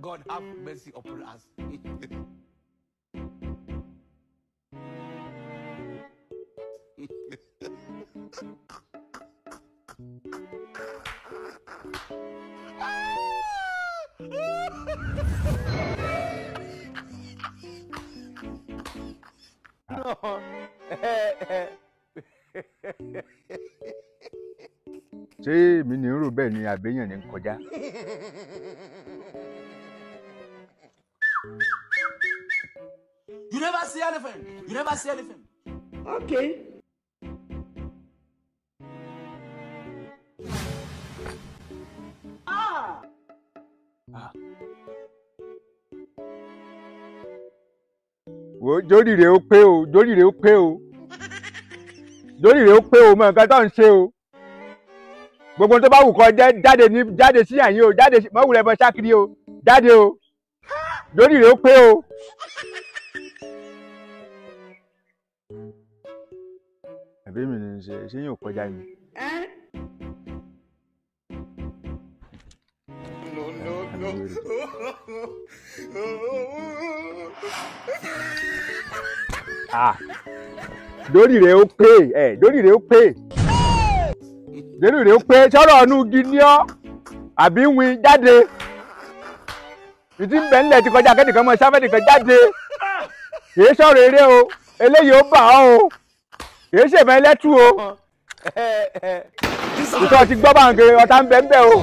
God have mercy upon us. No. Ṣé mi ní rò bẹ́ẹ̀ ni àbẹ́yàn ní kọjá? You never see anything. You never see anything. Okay. Wo jóríire ó pé o, jóríire ó pé o. Jóríire ó pé o, mọ nǹkan tó ń ṣe o. Gbogbo tó bá wù kó jáde sí àyín o, jáde mọ́ wùlẹ̀ bọ́ ṣákiri o, jáde o. Jóríire ó pé o. Àbí mi ní ṣe yín ò kọjá mi. No. Jóríire ó pé jóríire ó pé. Jóríire ó pé sọ̀rọ̀ ọ̀nù igi ní ọ́ àbí win jáde. Ìdí ń bẹ̀ ńlẹ̀ ti kọjá kẹ́nìkan mọ́ sáfẹ́ nìkan jáde. Kìí sọ̀rọ̀ eré o, eléyìí ó bà ọ́ o. Kìí ṣèmọ̀ ẹlẹ́tù o. Ìtọ́ ti gbọ́ bá ń kiri ọ̀tá ń bẹ̀ ń bẹ̀ o.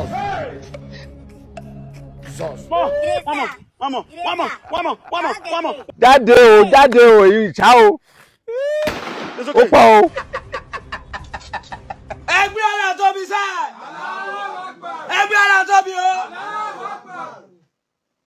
Jáde o, ìṣá o. Ó pọ̀ o. Ẹgbẹ́ ọ̀rẹ́ àtọ́bí sáà.